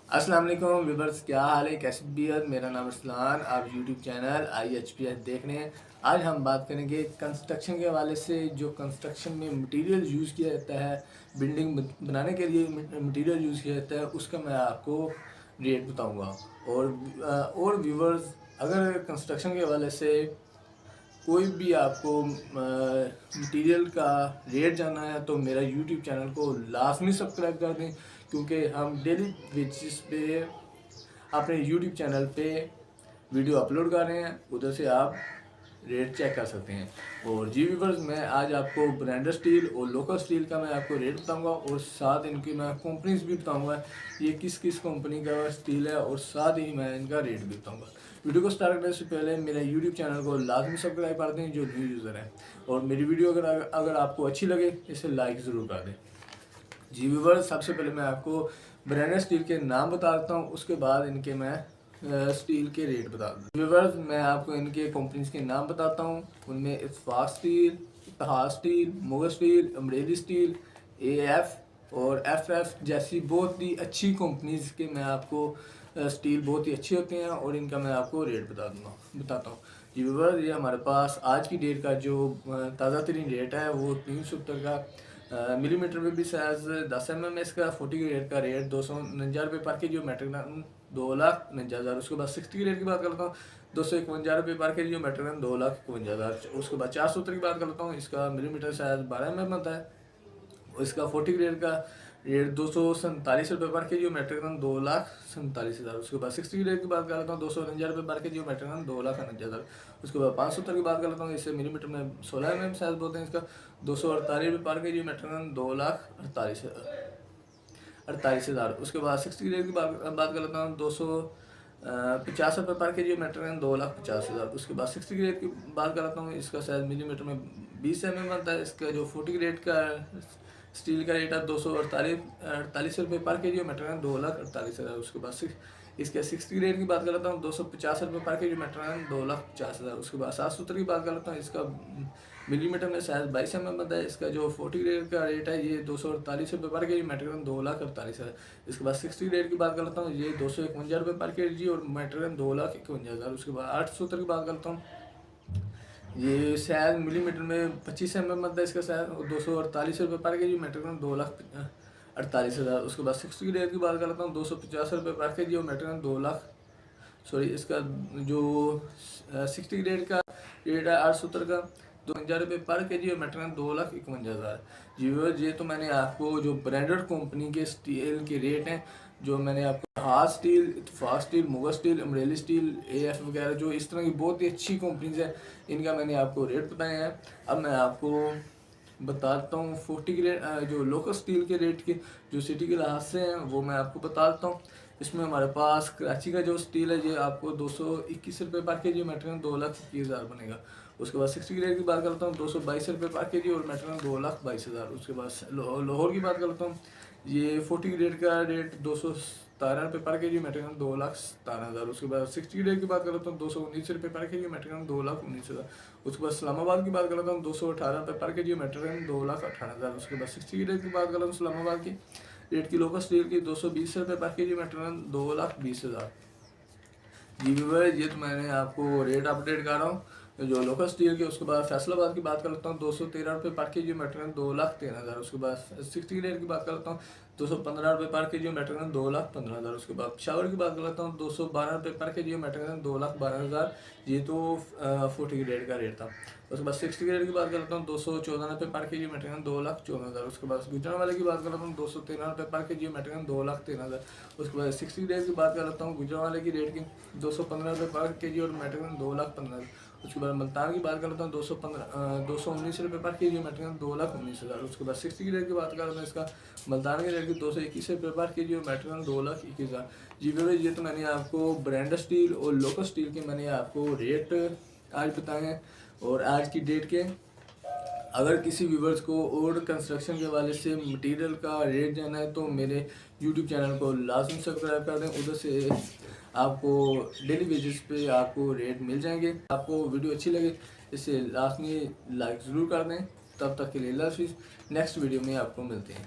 अस्सलाम वालेकुम व्यूअर्स, क्या हाल है, कैसे तबीयत। मेरा नाम अरसलान, आप यूट्यूब चैनल IHPS देख रहे हैं। आज हम बात करेंगे कंस्ट्रक्शन के हवाले से। जो कंस्ट्रक्शन में मटेरियल यूज़ किया जाता है, बिल्डिंग बनाने के लिए मटेरियल यूज़ किया जाता है, उसका मैं आपको रेट बताऊंगा। और व्यूअर्स, अगर कंस्ट्रक्शन के हवाले से कोई भी आपको मटेरियल का रेट जानना है तो मेरा यूट्यूब चैनल को लाजमी सब्सक्राइब कर दें, क्योंकि हम डेली बेसिस पे अपने यूट्यूब चैनल पे वीडियो अपलोड कर रहे हैं। उधर से आप रेट चेक कर सकते हैं। और जी व्यूअर्स, मैं आज आपको ब्रांडेड स्टील और लोकल स्टील का मैं आपको रेट बताऊंगा, और साथ इनकी मैं कंपनीज भी बताऊंगा ये किस किस कंपनी का स्टील है, और साथ ही मैं इनका रेट भी बताऊंगा। वीडियो को स्टार्ट करने से पहले मेरा यूट्यूब चैनल को लाजमी सब्सक्राइब कर दें जो न्यू यूज़र हैं, और मेरी वीडियो अगर आपको अच्छी लगे इसे लाइक ज़रूर कर दें। जी व्यूअर्स, सबसे पहले मैं आपको ब्रांडेड स्टील के नाम बता देता हूँ, उसके बाद इनके मैं स्टील के रेट बता दूँ। व्यूअर्स, मैं आपको इनके कंपनीज के नाम बताता हूँ। उनमें Ittefaq steel, Ittehad steel, Mughal steel, Amreli steel, AF और FF जैसी बहुत ही अच्छी कंपनीज के मैं आपको स्टील बहुत ही अच्छे होते हैं, और इनका मैं आपको रेट बताता हूँ। जी व्यूअर्स, ये हमारे पास आज की डेट का जो ताज़ा तरीन रेट है वो 370 का मिलीमीटर में भी साइज 10 mm इसका 40 ग्रेड का रेट 249 रुपये पर के जी मेट्रिक टन 2,49,000। उसके बाद 60 ग्रेड की बात करता हूँ 251 रुपये पर के जी मेट्रिक टन 2,51,000। उसके बाद 470 की बात करता हूँ, इसका मिलीमीटर साइज 12 mm बनता है। इसका 40 ग्रेड का रेट 247 रुपये पर के जी मेट्रिक टन 2,47,000। उसके बाद 60 ग्रेड की बात कर लेता हूँ 249 रुपये पर के जी मेट्रिक टन 2,49,000। उसके बाद 570 की बात कर लेता हूँ, इससे मिलीमीटर में 16 mm साइज बोलते हैं इसका 248 रुपये पर के जी मेट्रिक टन 2,48,000। उसके बाद 60 ग्रेड की बात कर लेता हूँ 250 रुपये पर के जी मेट्रिक टन 2,50,000। उसके बाद 60 ग्रेड की बात कर लेता हूँ, इसका साइज मिलीमीटर में 20 mm बनता है। इसका जो 40 ग्रेड का स्टील का रेट है 248 रुपये पर के जी मेट्रिक टन 2,48,000। उसके बाद इसके 60 ग्रेड की बात कर लेता हूँ 250 रुपये पर के जी मेट्रिक टन 2,50,000। उसके बाद 770 की बात कर लेता हूँ, इसका मिलीमीटर में साइज 22 mm बनता है। इसका जो 40 ग्रेड का रेट है ये 248 रुपये पर के जी मेट्रिक टन 2,48,000। इसके बाद 60 ग्रेड की बात कर लेता हूँ, ये 251 रुपये पर के जी और मेट्रिक टन 2,51,000। उसके बाद 870 की बात करता हूँ, ये साइज मिलीमीटर में 25 mm बनता है। इसका साइज 248 रुपये पर के जी मेट्रिक टन 2,48,000। उसके बाद 60 ग्रेड की बात कर लेता हूँ 250 रुपये पर के जी और मेट्रिक टन 2,00,000। इसका जो 60 ग्रेड का रेट है 870 का 250 रुपये पर के जी और मेट्रिक टन 2,51,000। जी व्यूअर्स, ये तो मैंने आपको जो ब्रांडेड कंपनी के स्टील के रेट हैं, जो मैंने आपको हाथ स्टील, इत्तेफाक steel, Mughal steel, Amreli steel, AF वगैरह जो इस तरह की बहुत ही अच्छी कंपनीज हैं, इनका मैंने आपको रेट बताए हैं। अब मैं आपको बताता हूँ 40 ग्रेड जो लोकल स्टील के रेट के जो सिटी के लिहाज से हैं वो मैं आपको बता देता हूँ। इसमें हमारे पास कराची का जो स्टील है ये आपको 221 रुपये पर के जी मेट्रिक टन 2,21,000 बनेगा। उसके बाद 60 ग्रेड की बात करता हूँ 222 रुपये पर के जी और मेट्रिक टन 2,22,000। उसके बाद लाहौर की बात करता हूँ, ये 40 ग्रेड का रेट 217 रुपये पर के जी मेट्रिक टन 2,17,000। उसके बाद 60 ग्रेड की बात करता हूँ 219 रुपये पर के जी मेट्रिक टन 2,19,000। उसके बाद इस्लामाबाद की बात करता हूँ 218 रुपये पर के जी मेट्रिक टन 2,18,000। उसके बाद 60 ग्रेड की बात करता हूँ इस्लामाबाद की रेट की लोकल स्टील की 220 रुपये पर के जी मेट्रिक टन 2,20,000। जी व्यूअर, ये तो मैंने आपको रेट अपडेट कर रहा हूँ जो लोकल स्टील के। उसके बाद फैसलाबाद की बात कर लेता हूँ 213 रुपये पर के जी मेट्रिक टन 2,13,000। उसके बाद 60 ग्रेड की बात कर लेता हूँ 215 रुपये पर के जी मेट्रिक टन 2,15,000। उसके बाद पेशावर की बात कर लेता हूँ 212 रुपये पर के जी मेट्रिक टन 2,12,000। ये तो 40 ग्रेड का रेट था। उसके बाद 60 ग्रेड की बात कर लेता हूँ 214 रुपये पर के जी मेट्रिक टन 2,14,000। उसके बाद गुजरांवाले की बात कर लेता हूँ 213 रुपये पर के जी मेट्रिक टन 2,13,000। उसके बाद 60 ग्रेड की बात कर लेता हूँ गुजरांवाले की रेट की 215 रुपये पर के जी और मेट्रिक टन 2,15,000। उसके बाद मुल्तान की बात कर लेता हूँ 219 रुपये पर के जी मेट्रिक टन 2,19,000। उसके बाद 60 ग्रेड की बात कर लेता हूँ, इसका मुल्तान की रेट की 221 रुपये पर के जी और मेट्रिक टन 2,21,000। जी व्यूअर्स, ये तो मैंने आपको ब्रांडेड स्टील और लोकल स्टील के मैंने आपको रेट आज बताए हैं। और आज की डेट के अगर किसी व्यूवर्स को और कंस्ट्रक्शन के हवाले से मटेरियल का रेट जानना है तो मेरे यूट्यूब चैनल को लाजमी सब्सक्राइब कर दें। उधर से आपको डेली बेसिस पे आपको रेट मिल जाएंगे। आपको वीडियो अच्छी लगे इसे लाजमी लाइक ज़रूर कर दें। तब तक के लिए अल्लाह हाफिज़। नेक्स्ट वीडियो में आपको मिलते हैं।